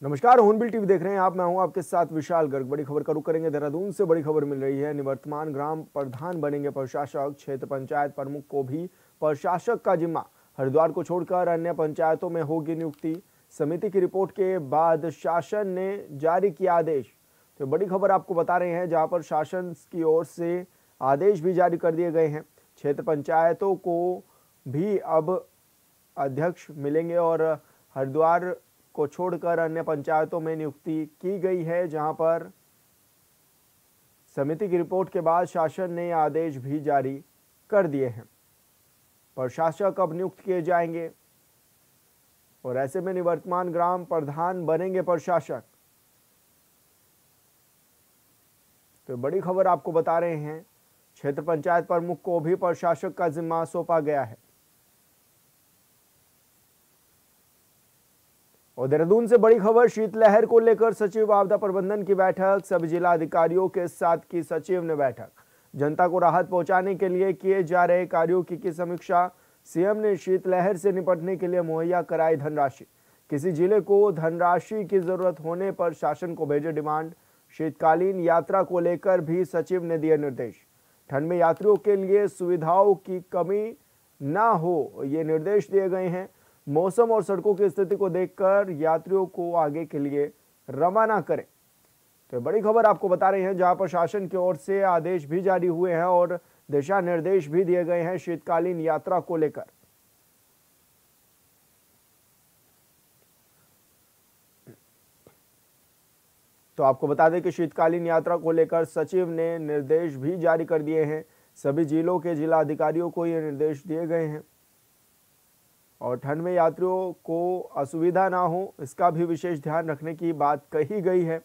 नमस्कार, hornbill TV देख रहे हैं आप। मैं हूं आपके साथ विशाल गर्ग। बड़ी खबर का रुख करेंगे देहरादून से। बड़ी खबर मिल रही है, निवर्तमान ग्राम प्रधान बनेंगे प्रशासक। क्षेत्र पंचायत प्रमुख को भी प्रशासक का जिम्मा। हरिद्वार को छोड़कर अन्य पंचायतों में होगी नियुक्ति। समिति की रिपोर्ट के बाद शासन ने जारी किया आदेश। तो बड़ी खबर आपको बता रहे हैं, जहां पर शासन की ओर से आदेश भी जारी कर दिए गए हैं। क्षेत्र पंचायतों को भी अब अध्यक्ष मिलेंगे और हरिद्वार को छोड़कर अन्य पंचायतों में नियुक्ति की गई है, जहां पर समिति की रिपोर्ट के बाद शासन ने आदेश भी जारी कर दिए हैं। प्रशासक अब नियुक्त किए जाएंगे और ऐसे में निवर्तमान ग्राम प्रधान बनेंगे प्रशासक। तो बड़ी खबर आपको बता रहे हैं, क्षेत्र पंचायत प्रमुख को भी प्रशासक का जिम्मा सौंपा गया है। और देहरादून से बड़ी खबर, शीतलहर को लेकर सचिव आपदा प्रबंधन की बैठक। सभी जिला अधिकारियों के साथ की सचिव ने बैठक। जनता को राहत पहुंचाने के लिए किए जा रहे कार्यों की समीक्षा। सीएम ने शीतलहर से निपटने के लिए मुहैया कराई धनराशि। किसी जिले को धनराशि की जरूरत होने पर शासन को भेजे डिमांड। शीतकालीन यात्रा को लेकर भी सचिव ने दिए निर्देश। ठंड में यात्रियों के लिए सुविधाओं की कमी ना हो, ये निर्देश दिए गए हैं। मौसम और सड़कों की स्थिति को देखकर यात्रियों को आगे के लिए रवाना करें। तो बड़ी खबर आपको बता रहे हैं, जहां पर शासन की ओर से आदेश भी जारी हुए हैं और दिशा निर्देश भी दिए गए हैं शीतकालीन यात्रा को लेकर। तो आपको बता दें कि शीतकालीन यात्रा को लेकर सचिव ने निर्देश भी जारी कर दिए हैं। सभी जिलों के जिला अधिकारियों को ये निर्देश दिए गए हैं और ठंड में यात्रियों को असुविधा ना हो, इसका भी विशेष ध्यान रखने की बात कही गई है।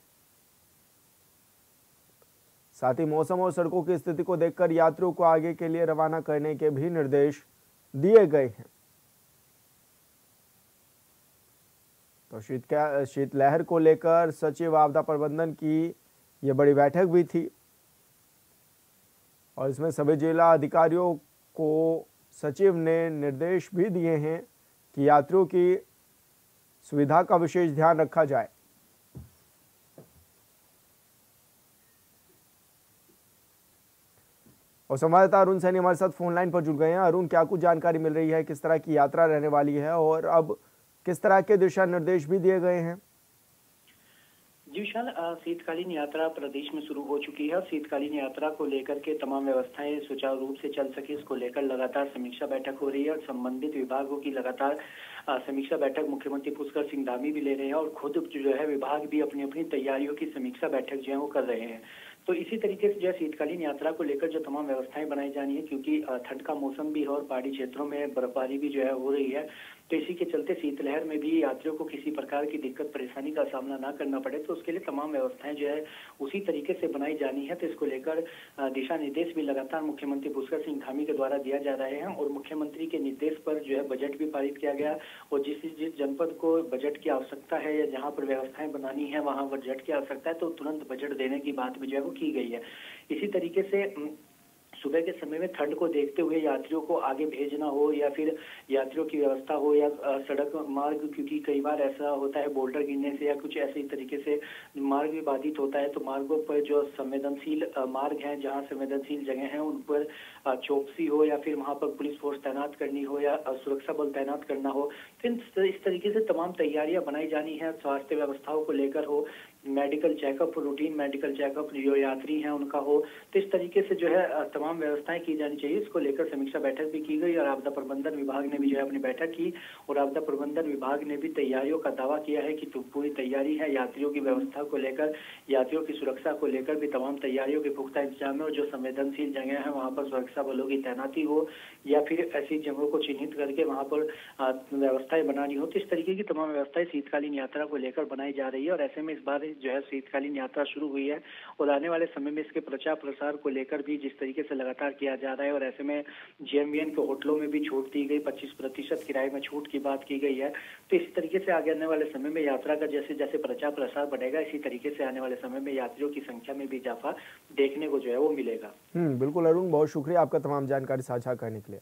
साथ ही मौसम और सड़कों की स्थिति को देखकर यात्रियों को आगे के लिए रवाना करने के भी निर्देश दिए गए हैं। तो शीतलहर को लेकर सचिव आपदा प्रबंधन की यह बड़ी बैठक भी थी और इसमें सभी जिला अधिकारियों को सचिव ने निर्देश भी दिए हैं कि यात्रियों की सुविधा का विशेष ध्यान रखा जाए। और संवाददाता अरुण सैनी हमारे साथ फोन लाइन पर जुड़ गए हैं। अरुण, क्या कुछ जानकारी मिल रही है, किस तरह की यात्रा रहने वाली है और अब किस तरह के दिशा निर्देश भी दिए गए हैं? जी विशाल, शीतकालीन यात्रा प्रदेश में शुरू हो चुकी है। शीतकालीन यात्रा को लेकर के तमाम व्यवस्थाएं सुचारू रूप से चल सके, इसको लेकर लगातार समीक्षा बैठक हो रही है और संबंधित विभागों की लगातार समीक्षा बैठक मुख्यमंत्री पुष्कर सिंह धामी भी ले रहे हैं और खुद जो है विभाग भी अपनी अपनी तैयारियों की समीक्षा बैठक जो है वो कर रहे हैं। तो इसी तरीके से जो है शीतकालीन यात्रा को लेकर जो तमाम व्यवस्थाएं बनाई जानी है, क्योंकि ठंड का मौसम भी है और पहाड़ी क्षेत्रों में बर्फबारी भी जो है हो रही है, तो इसी के चलते शीतलहर में भी यात्रियों को किसी प्रकार की दिक्कत परेशानी का सामना ना करना पड़े, तो उसके लिए तमाम व्यवस्थाएं जो है उसी तरीके से बनाई जानी है। तो इसको लेकर दिशा निर्देश भी लगातार मुख्यमंत्री पुष्कर सिंह धामी के द्वारा दिया जा रहे हैं और मुख्यमंत्री के निर्देश पर जो है बजट भी पारित किया गया और जिस जनपद को बजट की आवश्यकता है या जहाँ पर व्यवस्थाएं बनानी है वहाँ बजट की आवश्यकता है, तो तुरंत बजट देने की बात भी जो है वो की गई है। इसी तरीके से सुबह के समय में ठंड को देखते हुए यात्रियों को आगे भेजना हो या फिर यात्रियों की व्यवस्था हो या सड़क मार्ग, क्योंकि कई बार ऐसा होता है बोल्डर गिरने से या कुछ ऐसे तरीके से मार्ग भी बाधित होता है, तो मार्गों पर जो संवेदनशील मार्ग हैं, जहां संवेदनशील जगह हैं, उन पर चौकसी हो या फिर वहां पर पुलिस फोर्स तैनात करनी हो या सुरक्षा बल तैनात करना हो, फिर इस तरीके से तमाम तैयारियां बनाई जानी है। स्वास्थ्य व्यवस्थाओं को लेकर हो, medical checkup, routine medical checkup जो यात्री हैं उनका हो, तो इस तरीके से जो है तमाम व्यवस्थाएं की जानी चाहिए। इसको लेकर समीक्षा बैठक भी की गई और आपदा प्रबंधन विभाग ने भी जो है अपनी बैठक की और आपदा प्रबंधन विभाग ने भी तैयारियों का दावा किया है कि पूरी तैयारी है। यात्रियों की व्यवस्था को लेकर, यात्रियों की सुरक्षा को लेकर भी तमाम तैयारियों के पुख्ता इंतजाम है और जो संवेदनशील जगह है वहाँ पर सुरक्षा बलों की तैनाती हो या फिर ऐसी जगहों को चिन्हित करके वहाँ पर व्यवस्थाएं बनानी हो, तो इस तरीके की तमाम व्यवस्थाएं शीतकालीन यात्रा को लेकर बनाई जा रही है। और ऐसे में इस बार जो है शीतकालीन यात्रा शुरू हुई है और आने वाले समय में इसके प्रचार प्रसार को लेकर भी जिस तरीके से लगातार किया जा रहा है और ऐसे में जेएमवीएन के होटलों में भी छूट दी गई, 25% किराए में छूट की बात की गई है। तो इस तरीके से आगे आने वाले समय में यात्रा का जैसे जैसे प्रचार प्रसार बढ़ेगा, इसी तरीके से आने वाले समय में यात्रियों की संख्या में भी इजाफा देखने को जो है वो मिलेगा। बिल्कुल अरुण, बहुत शुक्रिया आपका तमाम जानकारी साझा करने के लिए।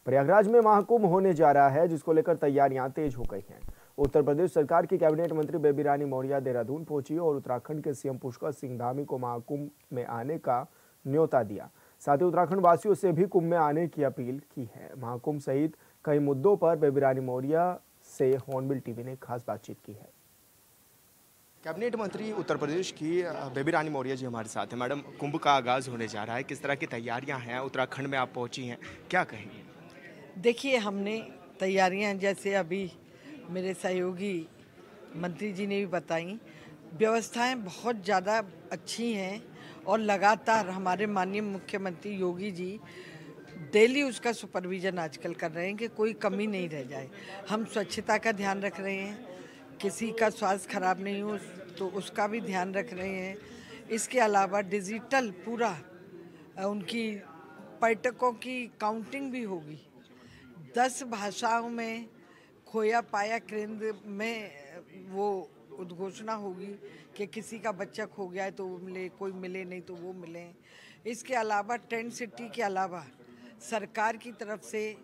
प्रयागराज में महाकुंभ होने जा रहा है, जिसको लेकर तैयारियां तेज हो गई हैं। उत्तर प्रदेश सरकार की कैबिनेट मंत्री बेबी रानी मौर्य देहरादून पहुंची और उत्तराखंड के सीएम पुष्कर सिंह धामी को महाकुंभ में आने का न्योता दिया। साथ ही उत्तराखंड वासियों से भी कुंभ में आने की अपील की है। महाकुंभ सहित कई मुद्दों पर बेबी रानी मौर्य से हॉर्नबिल टीवी ने खास बातचीत की है। कैबिनेट मंत्री उत्तर प्रदेश की बेबी रानी मौर्य जी हमारे साथ हैं। मैडम, कुंभ का आगाज होने जा रहा है, किस तरह की तैयारियां हैं? उत्तराखंड में आप पहुंची हैं, क्या कहेंगे? देखिए, हमने तैयारियां जैसे अभी मेरे सहयोगी मंत्री जी ने भी बताई, व्यवस्थाएं बहुत ज़्यादा अच्छी हैं और लगातार हमारे माननीय मुख्यमंत्री योगी जी डेली उसका सुपरविजन आजकल कर रहे हैं कि कोई कमी नहीं रह जाए। हम स्वच्छता का ध्यान रख रहे हैं, किसी का स्वास्थ्य खराब नहीं हो तो उसका भी ध्यान रख रहे हैं। इसके अलावा डिजिटल पूरा उनकी पर्यटकों की काउंटिंग भी होगी। 10 भाषाओं में खोया पाया केंद्र में वो उद्घोषणा होगी कि किसी का बच्चा खो गया है तो वो मिले, कोई मिले नहीं तो वो मिले। इसके अलावा टेंट सिटी के अलावा सरकार की तरफ से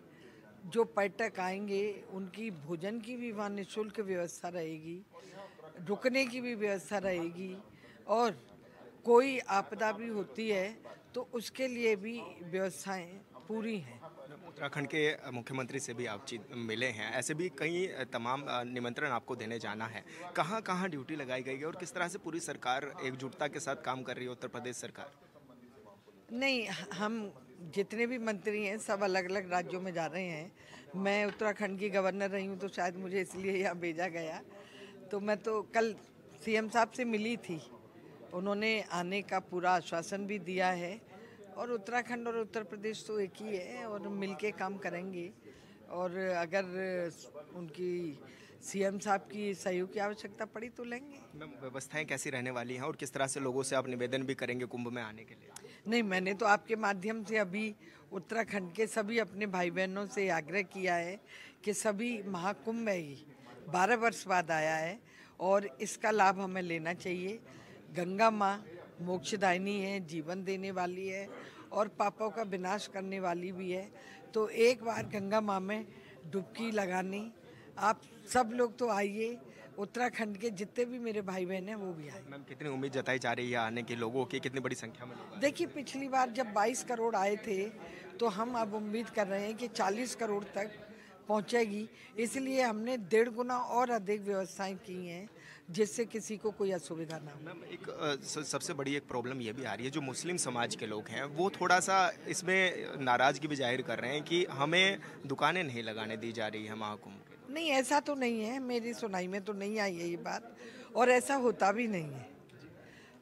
जो पर्यटक आएंगे उनकी भोजन की भी वहाँ निःशुल्क व्यवस्था रहेगी, रुकने की भी व्यवस्था रहेगी और कोई आपदा भी होती है तो उसके लिए भी व्यवस्थाएं पूरी हैं। उत्तराखंड के मुख्यमंत्री से भी आप मिले हैं, ऐसे भी कई तमाम निमंत्रण आपको देने जाना है। कहाँ कहाँ ड्यूटी लगाई गई है और किस तरह से पूरी सरकार एकजुटता के साथ काम कर रही है उत्तर प्रदेश सरकार? नहीं, हम जितने भी मंत्री हैं सब अलग अलग राज्यों में जा रहे हैं। मैं उत्तराखंड की गवर्नर रही हूँ तो शायद मुझे इसलिए यहाँ भेजा गया। तो मैं तो कल सीएम साहब से मिली थी, उन्होंने आने का पूरा आश्वासन भी दिया है और उत्तराखंड और उत्तर प्रदेश तो एक ही है और मिलके काम करेंगे। और अगर उनकी सीएम साहब की सहयोग की आवश्यकता पड़ी तो लेंगे। मैम, व्यवस्थाएं कैसी रहने वाली हैं और किस तरह से लोगों से आप निवेदन भी करेंगे कुंभ में आने के लिए? नहीं, मैंने तो आपके माध्यम से अभी उत्तराखंड के सभी अपने भाई बहनों से आग्रह किया है कि सभी महाकुंभ में ही 12 वर्ष बाद आया है और इसका लाभ हमें लेना चाहिए। गंगा माँ मोक्षदायिनी है, जीवन देने वाली है और पापों का विनाश करने वाली भी है। तो एक बार गंगा माँ में डुबकी लगानी, आप सब लोग तो आइए, उत्तराखंड के जितने भी मेरे भाई बहन हैं वो भी आए। मैम, कितनी उम्मीद जताई जा रही है आने के लोगों की, कितनी बड़ी संख्या में लोग? देखिए, पिछली बार जब 22 करोड़ आए थे तो हम अब उम्मीद कर रहे हैं कि 40 करोड़ तक पहुंचेगी। इसलिए हमने 1.5 गुना और अधिक व्यवस्थाएं की हैं जिससे किसी को कोई असुविधा ना हो। मैम, एक सबसे बड़ी एक प्रॉब्लम ये भी आ रही है, जो मुस्लिम समाज के लोग हैं वो थोड़ा सा इसमें नाराज़गी भी जाहिर कर रहे हैं कि हमें दुकानें नहीं लगाने दी जा रही है महाकुंभ के। नहीं, ऐसा तो नहीं है, मेरी सुनाई में तो नहीं आई है ये बात और ऐसा होता भी नहीं है।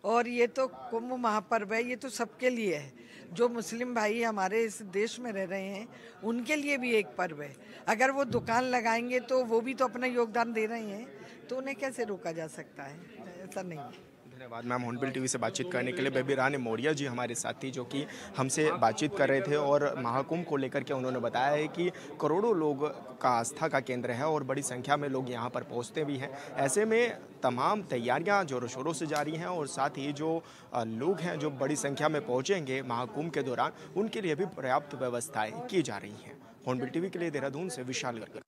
और ये तो कुंभ महापर्व है, ये तो सबके लिए है। जो मुस्लिम भाई हमारे इस देश में रह रहे हैं उनके लिए भी एक पर्व है। अगर वो दुकान लगाएंगे तो वो भी तो अपना योगदान दे रहे हैं, तो उन्हें कैसे रोका जा सकता है? ऐसा नहीं है। धन्यवाद मैम, हॉर्नबिल टीवी से बातचीत करने के लिए। बेबी रानी मौर्य जी हमारे साथ थी जो कि हमसे बातचीत कर रहे थे और महाकुंभ को लेकर के उन्होंने बताया है कि करोड़ों लोग का आस्था का केंद्र है और बड़ी संख्या में लोग यहाँ पर पहुँचते भी हैं। ऐसे में तमाम तैयारियाँ जोरों शोरों से जारी हैं और साथ ही जो लोग हैं जो बड़ी संख्या में पहुँचेंगे महाकुंभ के दौरान, उनके लिए भी पर्याप्त व्यवस्थाएँ की जा रही हैं। हॉर्नबिल टीवी के लिए देहरादून से विशाल गर्ग।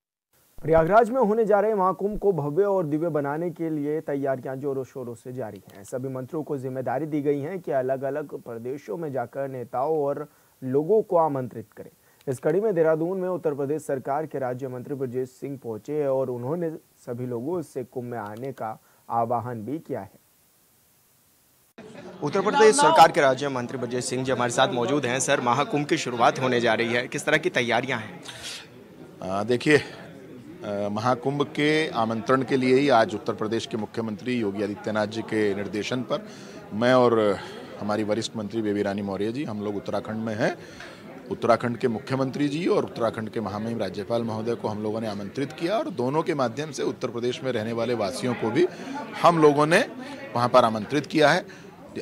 प्रयागराज में होने जा रहे महाकुंभ को भव्य और दिव्य बनाने के लिए तैयारियां जोरों शोरों से जारी हैं। सभी मंत्रियों को जिम्मेदारी दी गई है कि अलग अलग प्रदेशों में जाकर नेताओं और लोगों को आमंत्रित करें। इस कड़ी में देहरादून में उत्तर प्रदेश सरकार के राज्य मंत्री ब्रजेश सिंह पहुंचे और उन्होंने सभी लोगों से कुंभ में आने का आह्वान भी किया है। उत्तर प्रदेश सरकार के राज्य मंत्री ब्रजेश सिंह जी हमारे साथ मौजूद हैं। सर, महाकुंभ की शुरुआत होने जा रही है, किस तरह की तैयारियां हैं? देखिए, महाकुंभ के आमंत्रण के लिए ही आज उत्तर प्रदेश के मुख्यमंत्री योगी आदित्यनाथ जी के निर्देशन पर मैं और हमारी वरिष्ठ मंत्री बेबी रानी मौर्य जी, हम लोग उत्तराखंड में हैं। उत्तराखंड के मुख्यमंत्री जी और उत्तराखंड के महामहिम राज्यपाल महोदय को हम लोगों ने आमंत्रित किया और दोनों के माध्यम से उत्तर प्रदेश में रहने वाले वासियों को भी हम लोगों ने वहाँ पर आमंत्रित किया है।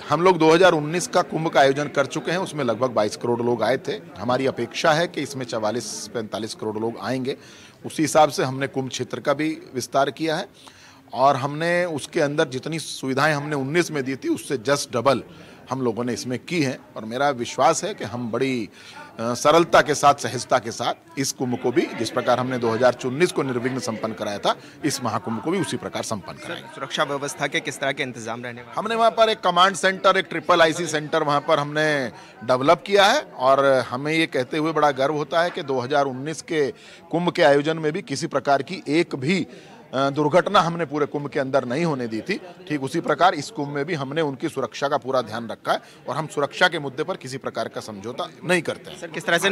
हम लोग 2019 का कुंभ का आयोजन कर चुके हैं, उसमें लगभग 22 करोड़ लोग आए थे। हमारी अपेक्षा है कि इसमें 44-45 करोड़ लोग आएंगे। उसी हिसाब से हमने कुंभ क्षेत्र का भी विस्तार किया है और हमने उसके अंदर जितनी सुविधाएं हमने 19 में दी थी उससे जस्ट डबल हम लोगों ने इसमें की हैं और मेरा विश्वास है कि हम बड़ी सरलता के साथ, सहजता के साथ इस कुंभ को भी, जिस प्रकार हमने 2019 को निर्विघ्न संपन्न कराया था, इस महाकुंभ को भी उसी प्रकार संपन्न कराएंगे। सुरक्षा व्यवस्था के किस तरह के इंतजाम रहने वाले? हमने वहाँ पर एक कमांड सेंटर, एक ट्रिपल IC सेंटर वहाँ पर हमने डेवलप किया है और हमें ये कहते हुए बड़ा गर्व होता है कि 2019 के कुंभ के आयोजन में भी किसी प्रकार की एक भी दुर्घटना हमने पूरे कुंभ के अंदर नहीं होने दी थी। ठीक उसी प्रकार इस कुंभ में भी हमने उनकी सुरक्षा का पूरा ध्यान रखा है और हम सुरक्षा के मुद्दे पर किसी प्रकार का समझौता नहीं करते हैं। सर, किस तरह से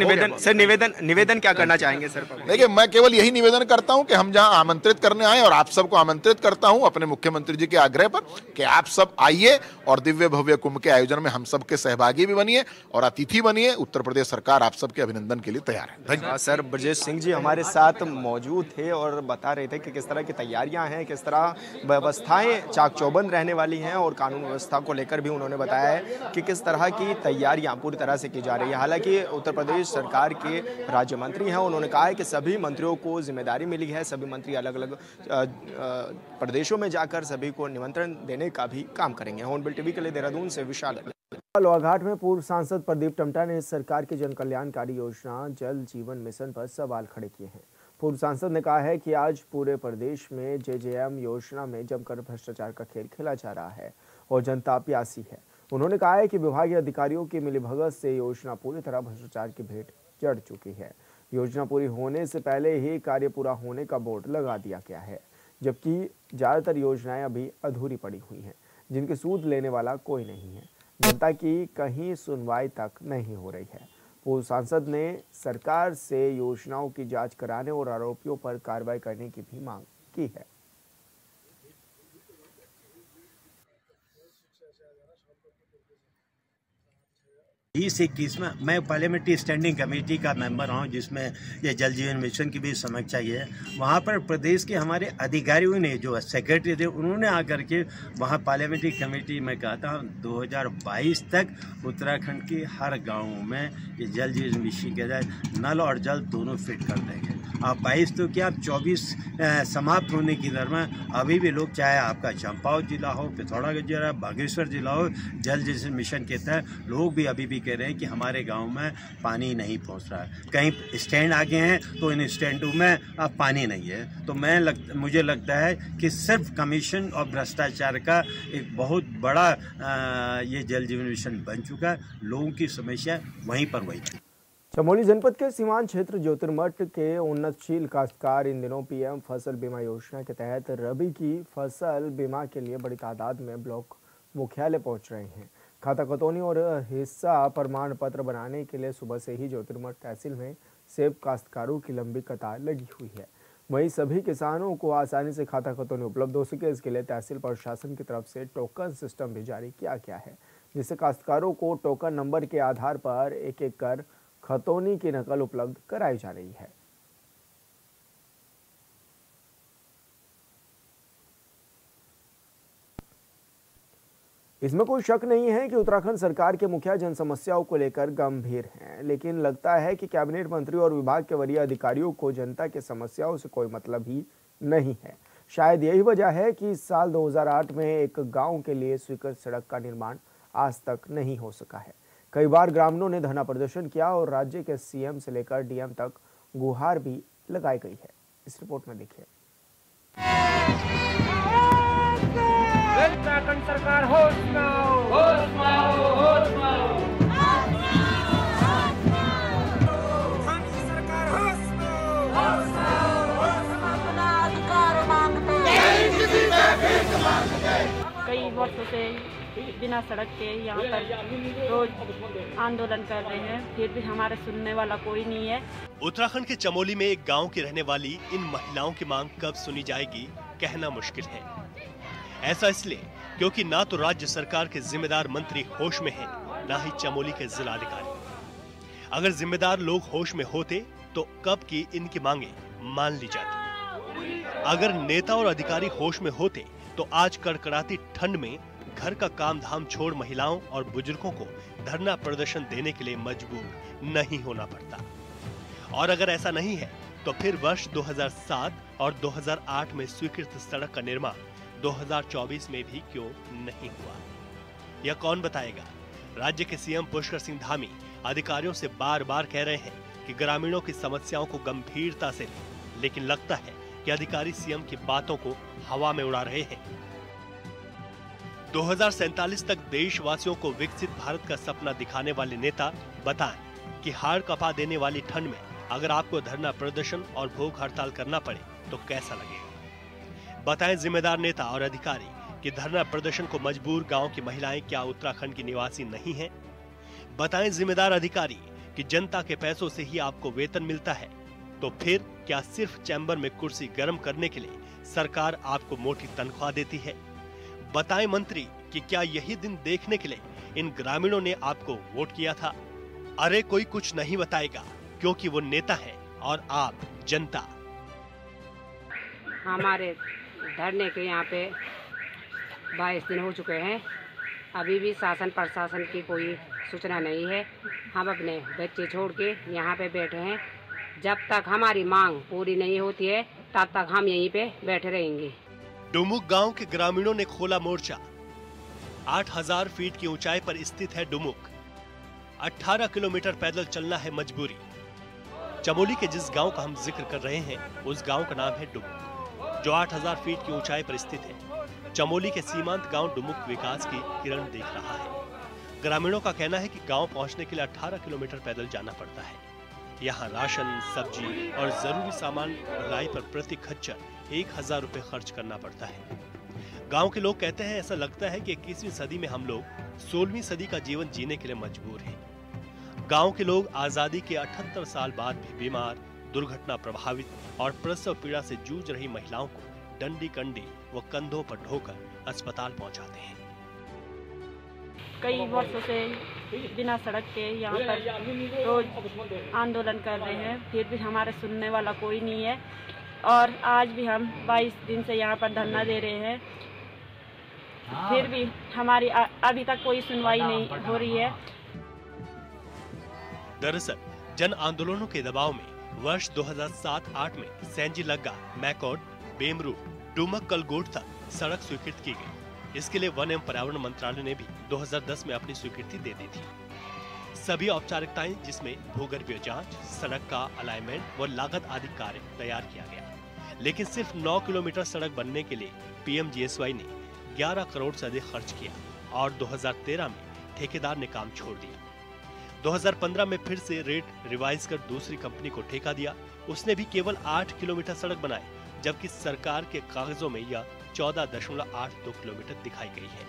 निवेदन क्या करना चाहेंगे सर? देखिए, मैं केवल यही निवेदन करता हूं कि हम जहां आमंत्रित करने आए, और आप सबको आमंत्रित करता हूं अपने मुख्यमंत्री जी के आग्रह पर कि आप सब आइए और दिव्य भव्य कुंभ के आयोजन में हम सबके सहभागी भी बनिए और अतिथि बनिए। उत्तर प्रदेश सरकार आप सबके अभिनंदन के लिए तैयार है। धन्यवाद। सर, ब्रजेश सिंह जी हमारे साथ मौजूद थे और बता रहे थे कि किस तरह की तैयारियां हैं, किस तरह व्यवस्थाएं चाक चौबंद रहने वाली हैं और कानून व्यवस्था को लेकर भी उन्होंने बताया है कि किस तरह की तैयारियां पूरी तरह से की जा रही है। हालांकि उत्तर प्रदेश सरकार के राज्य मंत्री हैं, उन्होंने कहा है कि सभी मंत्रियों को जिम्मेदारी मिली है, सभी मंत्री अलग अलग प्रदेशों में जाकर सभी को निमंत्रण देने का भी काम करेंगे। हॉर्नबिल टीवी के लिए देहरादून से विशाल। लोहाघाट में पूर्व सांसद प्रदीप टमटा ने सरकार की जन कल्याणकारी योजना जल जीवन मिशन पर सवाल खड़े किए हैं। पूर्व सांसद ने कहा है कि आज पूरे प्रदेश में JJM योजना में जमकर भ्रष्टाचार का खेल खेला जा रहा है और जनता प्यासी है। उन्होंने कहा है कि विभागीय अधिकारियों की मिलीभगत से योजना पूरी तरह भ्रष्टाचार की भेंट चढ़ चुकी है। योजना पूरी होने से पहले ही कार्य पूरा होने का बोर्ड लगा दिया गया है, जबकि ज्यादातर योजनाएं अभी अधूरी पड़ी हुई हैं, जिनकी सूद लेने वाला कोई नहीं है। जनता की कहीं सुनवाई तक नहीं हो रही है। पूर्व सांसद ने सरकार से योजनाओं की जांच कराने और आरोपियों पर कार्रवाई करने की भी मांग की है। 2021 में मैं पार्लियामेंट्री स्टैंडिंग कमेटी का मेंबर हूं, जिसमें ये जल जीवन मिशन की भी समीक्षा है। वहां पर प्रदेश के हमारे अधिकारियों ने, जो सेक्रेटरी थे, उन्होंने आकर के वहां पार्लियामेंट्री कमेटी में कहा था 2022 तक उत्तराखंड के हर गाँव में ये जल जीवन मिशन के तहत नल और जल दोनों फिट कर देंगे। आप 22 तो क्या, 24 समाप्त होने की दर में अभी भी लोग, चाहे आपका चंपावत जिला हो, पिथौरागढ़ जिला, बागेश्वर जिला हो, जल जीवन मिशन के तहत लोग भी अभी भी कह रहे हैं कि हमारे गांव में पानी नहीं पहुंच रहा है। कहीं स्टैंड आगे हैं तो इन स्टैंडों में अब पानी नहीं है। तो मुझे लगता है कि सिर्फ कमीशन और भ्रष्टाचार का एक बहुत बड़ा ये जल जीवन मिशन बन चुका है। लोगों की समस्या वहीं पर वही है। चमोली जनपद के सीमांत क्षेत्र ज्योतिर्मठ के उन्नतशील काश्तकार इन दिनों PM फसल बीमा योजना के तहत रबी की फसल बीमा के लिए बड़ी तादाद में ब्लॉक मुख्यालय पहुंच रहे हैं। खाता खतौनी और हिस्सा प्रमाण पत्र बनाने के लिए सुबह से ही ज्योतिर्मठ तहसील में सेब काश्तकारों की लंबी कतार लगी हुई है। वहीं सभी किसानों को आसानी से खाता खतौनी उपलब्ध हो सके, इसके लिए तहसील प्रशासन की तरफ से टोकन सिस्टम भी जारी किया गया है, जिससे काश्तकारों को टोकन नंबर के आधार पर एक एक कर खतौनी की नकल उपलब्ध कराई जा रही है। इसमें कोई शक नहीं है कि उत्तराखंड सरकार के मुखिया जन समस्याओं को लेकर गंभीर हैं, लेकिन लगता है कि कैबिनेट मंत्री और विभाग के वरीय अधिकारियों को जनता के समस्याओं से कोई मतलब ही नहीं है। शायद यही वजह है कि इस साल 2008 में एक गांव के लिए स्वीकृत सड़क का निर्माण आज तक नहीं हो सका है। कई बार ग्रामीणों ने धरना प्रदर्शन किया और राज्य के CM से लेकर DM तक गुहार भी लगाई गई है। इस रिपोर्ट में देखिए। उत्तराखंड सरकार होश में आओ, होश में आओ, होश में आओ। सरकार होश में आओ, होश में आओ, होश में आओ। अपना अधिकार मांगते हैं। कई वर्षों से बिना सड़क के यहाँ पर रोज आंदोलन कर रहे हैं, फिर भी हमारे सुनने वाला कोई नहीं है। उत्तराखंड के चमोली में एक गांव की रहने वाली इन महिलाओं की मांग कब सुनी जाएगी, कहना मुश्किल है। ऐसा इसलिए क्योंकि ना तो राज्य सरकार के जिम्मेदार मंत्री होश में हैं, ना ही चमोली के जिलाधिकारी। अगर जिम्मेदार लोग होश में होते तो कब की इनकी मांगे मान ली जाती। अगर नेता और अधिकारी होश में होते तो आज कड़कड़ाती ठंड में घर का काम धाम छोड़ महिलाओं और बुजुर्गों को धरना प्रदर्शन देने के लिए मजबूर नहीं होना पड़ता। और अगर ऐसा नहीं है तो फिर वर्ष 2007 और 2008 में स्वीकृत सड़क का निर्माण 2024 में भी क्यों नहीं हुआ? यह कौन बताएगा राज्य के सीएम पुष्कर सिंह धामी अधिकारियों से बार बार कह रहे हैं कि ग्रामीणों की समस्याओं को गंभीरता से लें, लेकिन लगता है कि अधिकारी सीएम की बातों को हवा में उड़ा रहे हैं। 2047 तक देशवासियों को विकसित भारत का सपना दिखाने वाले नेता बताएं कि हाड़ कपा देने वाली ठंड में अगर आपको धरना प्रदर्शन और भूख हड़ताल करना पड़े तो कैसा लगेगा। बताएं जिम्मेदार नेता और अधिकारी कि धरना प्रदर्शन को मजबूर गांव की महिलाएं क्या उत्तराखंड की निवासी नहीं हैं। बताएं जिम्मेदार अधिकारी कि जनता के पैसों से ही आपको वेतन मिलता है, तो फिर क्या सिर्फ चैम्बर में कुर्सी गर्म करने के लिए सरकार आपको मोटी तनख्वाह देती है। बताएं मंत्री कि क्या यही दिन देखने के लिए इन ग्रामीणों ने आपको वोट किया था। अरे कोई कुछ नहीं बताएगा क्योंकि वो नेता है और आप जनता। हमारे धरने के यहाँ पे 22 दिन हो चुके हैं, अभी भी शासन प्रशासन की कोई सूचना नहीं है। हम अपने बच्चे छोड़ के यहाँ पे बैठे हैं। जब तक हमारी मांग पूरी नहीं होती है तब तक हम यहीं पे बैठे रहेंगे। डुमुक गांव के ग्रामीणों ने खोला मोर्चा। 8000 फीट की ऊंचाई पर स्थित है डुमुक। 18 किलोमीटर पैदल चलना है मजबूरी। चमोली के जिस गांव का हम जिक्र कर रहे हैं उस गांव का नाम है डुमुक, जो 8000 फीट की ऊंचाई पर स्थित है। चमोली के सीमांत गांव डुमुक विकास की किरण देख रहा है। ग्रामीणों का कहना है कि गांव पहुंचने के लिए 18 किलोमीटर पैदल जाना पड़ता है। यहाँ राशन, सब्जी और जरूरी सामान लाई पर प्रति खच्चर 1000 रुपए खर्च करना पड़ता है। गांव के लोग कहते हैं ऐसा लगता है कि 21वीं सदी में हम लोग 16वीं सदी का जीवन जीने के लिए मजबूर हैं। गांव के लोग आजादी के 78 साल बाद भी बीमार, दुर्घटना प्रभावित और प्रसव पीड़ा से जूझ रही महिलाओं को डंडी कंडी व कंधों पर ढोकर अस्पताल पहुंचाते हैं। कई वर्षों से बिना सड़क के यहाँ पर रोज आंदोलन कर रहे हैं, फिर भी हमारे सुनने वाला कोई नहीं है। और आज भी हम 22 दिन से यहाँ पर धरना दे रहे हैं, फिर भी हमारी अभी तक कोई सुनवाई नहीं हो रही है। दरअसल जन आंदोलनों के दबाव में वर्ष 2007-8 में सैंजी लग्गा, मैकोड, बेमरू, डुमक कलगोट तक सड़क स्वीकृत की गई। इसके लिए वन एवं पर्यावरण मंत्रालय ने भी 2010 में अपनी स्वीकृति दे दी थी। सभी औपचारिकताएं जिसमें भूगर्भीय जांच, सड़क का अलाइनमेंट व लागत आदि कार्य तैयार किया गया। लेकिन सिर्फ 9 किलोमीटर सड़क बनने के लिए PMGSY ने 11 करोड़ से अधिक खर्च किया और 2013 में ठेकेदार ने काम छोड़ दिया। 2015 में फिर से रेट रिवाइज कर दूसरी कंपनी को ठेका दिया। उसने भी केवल 8 किलोमीटर सड़क बनाई, जबकि सरकार के कागजों में यह 14.82 किलोमीटर दिखाई गई है।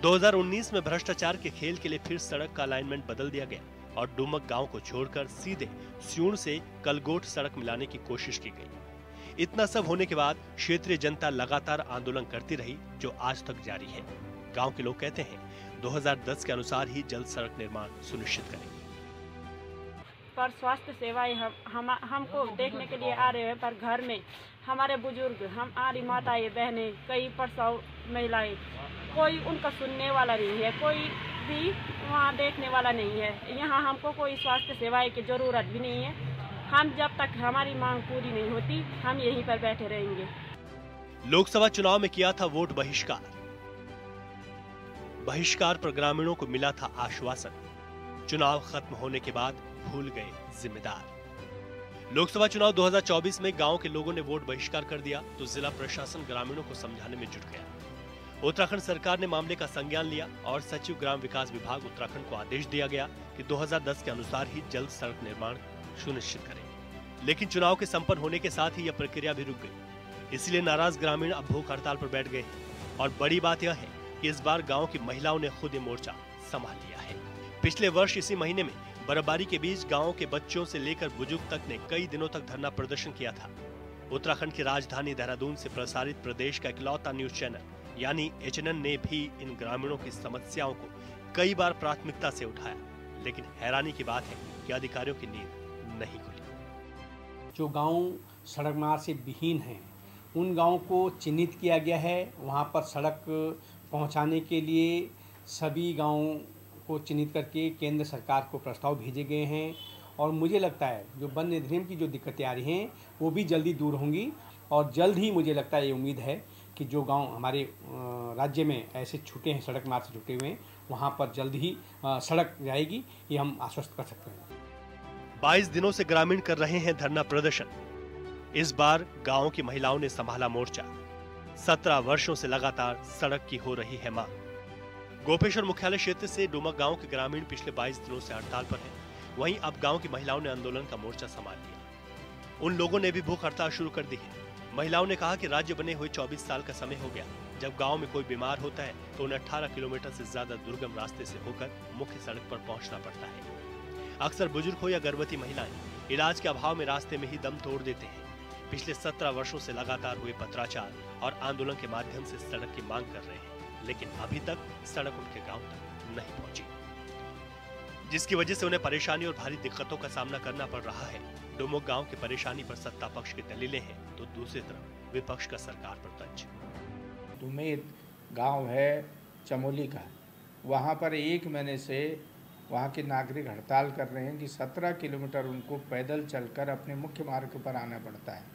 2019 में भ्रष्टाचार के खेल के लिए फिर सड़क का अलाइनमेंट बदल दिया गया और डुमक गांव को छोड़कर सीधे स्यूण से कलगोट सड़क मिलाने की कोशिश की गई। इतना सब होने के बाद क्षेत्रीय जनता लगातार आंदोलन करती रही, जो आज तक जारी है। गांव के लोग कहते हैं 2010 के अनुसार ही जल्द सड़क निर्माण सुनिश्चित करेंगे। पर स्वास्थ्य सेवाएं हमको देखने के लिए आ रहे हैं, पर घर में हमारे बुजुर्ग, हमारी माताएं बहनें, कई प्रसव महिलाएं, कोई उनका सुनने वाला नहीं है, कोई भी वहाँ देखने वाला नहीं है। यहाँ हमको कोई स्वास्थ्य सेवाएं की जरूरत भी नहीं है। हम जब तक हमारी मांग पूरी नहीं होती हम यहीं पर बैठे रहेंगे। लोकसभा चुनाव में किया था वोट बहिष्कार। बहिष्कार पर ग्रामीणों को मिला था आश्वासन। चुनाव खत्म होने के बाद भूल गए जिम्मेदार। लोकसभा चुनाव 2024 में गांव के लोगों ने वोट बहिष्कार कर दिया तो जिला प्रशासन ग्रामीणों को समझाने में जुट गया। उत्तराखंड सरकार ने मामले का संज्ञान लिया और सचिव ग्राम विकास विभाग उत्तराखंड को आदेश दिया गया कि 2010 के अनुसार ही जल्द सड़क निर्माण सुनिश्चित करें। लेकिन चुनाव के संपन्न होने के साथ ही यह प्रक्रिया भी रुक गई। इसलिए नाराज ग्रामीण अब भूख हड़ताल पर बैठ गए हैं। और बड़ी बात यह है कि इस बार गांव की महिलाओं ने खुद ये मोर्चा संभाल लिया है। पिछले वर्ष इसी महीने में बर्फबारी के बीच गांव के बच्चों से लेकर बुजुर्ग तक ने कई दिनों तक धरना प्रदर्शन किया था। उत्तराखंड की राजधानी देहरादून से प्रसारित प्रदेश का इकलौता न्यूज चैनल यानी HNN ने भी इन ग्रामीणों की समस्याओं को कई बार प्राथमिकता से उठाया, लेकिन हैरानी की बात है कि अधिकारियों की नींद नहीं खुली। जो गांव सड़क मार्ग से विहीन हैं उन गांवों को चिन्हित किया गया है। वहां पर सड़क पहुंचाने के लिए सभी गांवों को चिन्हित करके केंद्र सरकार को प्रस्ताव भेजे गए हैं और मुझे लगता है जो वन अधिनियम की जो दिक्कतें आ रही हैं वो भी जल्दी दूर होंगी और जल्द ही मुझे लगता है ये उम्मीद है कि जो गांव हमारे राज्य में ऐसे छूटे हैं, सड़क मार्ग से छूटे हुए हैं, वहां पर जल्द ही सड़क जाएगी, ये हम आश्वस्त कर सकते हैं। 22 दिनों से ग्रामीण कर रहे हैं धरना प्रदर्शन। इस बार गांव की महिलाओं ने संभाला मोर्चा। 17 वर्षों से लगातार सड़क की हो रही है मांग। गोपेश्वर मुख्यालय क्षेत्र से डोमक गांव के ग्रामीण पिछले 22 दिनों से हड़ताल पर हैं। वहीं अब गांव की महिलाओं ने आंदोलन का मोर्चा संभाल लिया। उन लोगों ने भी भूख हड़ताल शुरू कर दी है। महिलाओं ने कहा कि राज्य बने हुए 24 साल का समय हो गया। जब गांव में कोई बीमार होता है तो उन्हें 18 किलोमीटर से ज्यादा दुर्गम रास्ते से होकर मुख्य सड़क पर पहुंचना पड़ता है। अक्सर बुजुर्ग हो या गर्भवती महिलाएं इलाज के अभाव में रास्ते में ही दम तोड़ देते हैं। पिछले 17 वर्षों से लगातार हुए पत्राचार और आंदोलन के माध्यम से सड़क की मांग कर रहे हैं, लेकिन अभी तक सड़क उनके गांव तक नहीं पहुंची, जिसकी वजह से उन्हें परेशानी और भारी दिक्कतों का सामना करना पड़ रहा है। डोमक गांव की परेशानी पर सत्ता पक्ष की दलीलें हैं तो दूसरी तरफ विपक्ष का सरकार पर तंज। डुमेर गांव है चमोली का, वहां पर 1 महीने से वहाँ के नागरिक हड़ताल कर रहे हैं कि 17 किलोमीटर उनको पैदल चलकर अपने मुख्य मार्ग पर आना पड़ता है।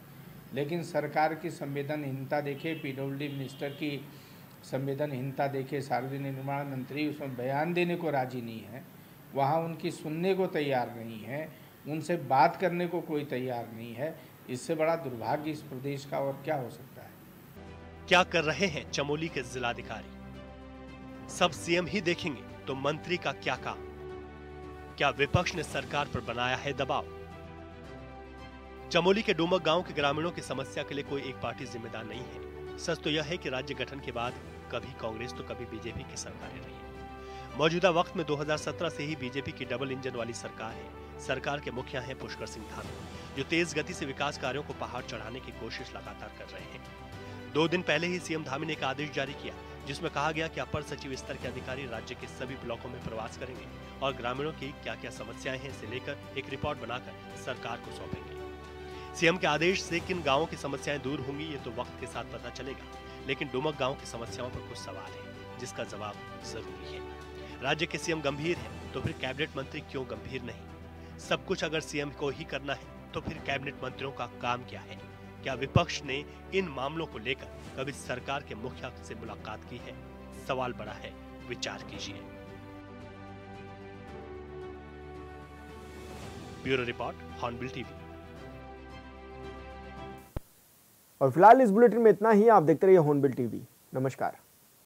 लेकिन सरकार की संवेदनहीनता देखे, पीडब्ल्यूडी मिनिस्टर की संवेदनहीनता देखे, सार्वजनिक निर्माण मंत्री उसमें बयान देने को राजी नहीं है, वहाँ उनकी सुनने को तैयार नहीं है, उनसे बात करने को कोई तैयार नहीं है। इससे बड़ा दुर्भाग्य इस प्रदेश का और क्या हो सकता है। क्या कर रहे हैं चमोली के जिलाधिकारी? सब सीएम ही देखेंगे तो मंत्री का क्या काम? क्या विपक्ष ने सरकार पर बनाया है दबाव? चमोली के डोमक गांव के ग्रामीणों की समस्या के लिए कोई एक पार्टी जिम्मेदार नहीं है। सच तो यह है कि राज्य गठन के बाद कभी कांग्रेस तो कभी बीजेपी की सरकारें रही है। मौजूदा वक्त में 2017 से ही बीजेपी की डबल इंजन वाली सरकार है। सरकार के मुखिया हैं पुष्कर सिंह धामी, जो तेज गति से विकास कार्यों को पहाड़ चढ़ाने की कोशिश लगातार कर रहे हैं। 2 दिन पहले ही सीएम धामी ने एक आदेश जारी किया जिसमें कहा गया कि अपर सचिव स्तर के अधिकारी राज्य के सभी ब्लॉकों में प्रवास करेंगे और ग्रामीणों की क्या क्या समस्याएं हैं इसे लेकर एक रिपोर्ट बनाकर सरकार को सौंपेंगे। सीएम के आदेश से किन गांवों की समस्याएं दूर होंगी ये तो वक्त के साथ पता चलेगा, लेकिन डोमक गांव की समस्याओं पर कुछ सवाल है जिसका जवाब जरूरी है। राज्य के सीएम गंभीर है तो फिर कैबिनेट मंत्री क्यों गंभीर नहीं? सब कुछ अगर सीएम को ही करना है तो फिर कैबिनेट मंत्रियों का काम क्या है? क्या विपक्ष ने इन मामलों को लेकर कभी सरकार के मुखिया से मुलाकात की है? सवाल बड़ा है, विचार कीजिए। Bureau report, hornbill TV. और फिलहाल इस बुलेटिन में इतना ही। आप देखते रहिए हॉर्नबिल टीवी। नमस्कार।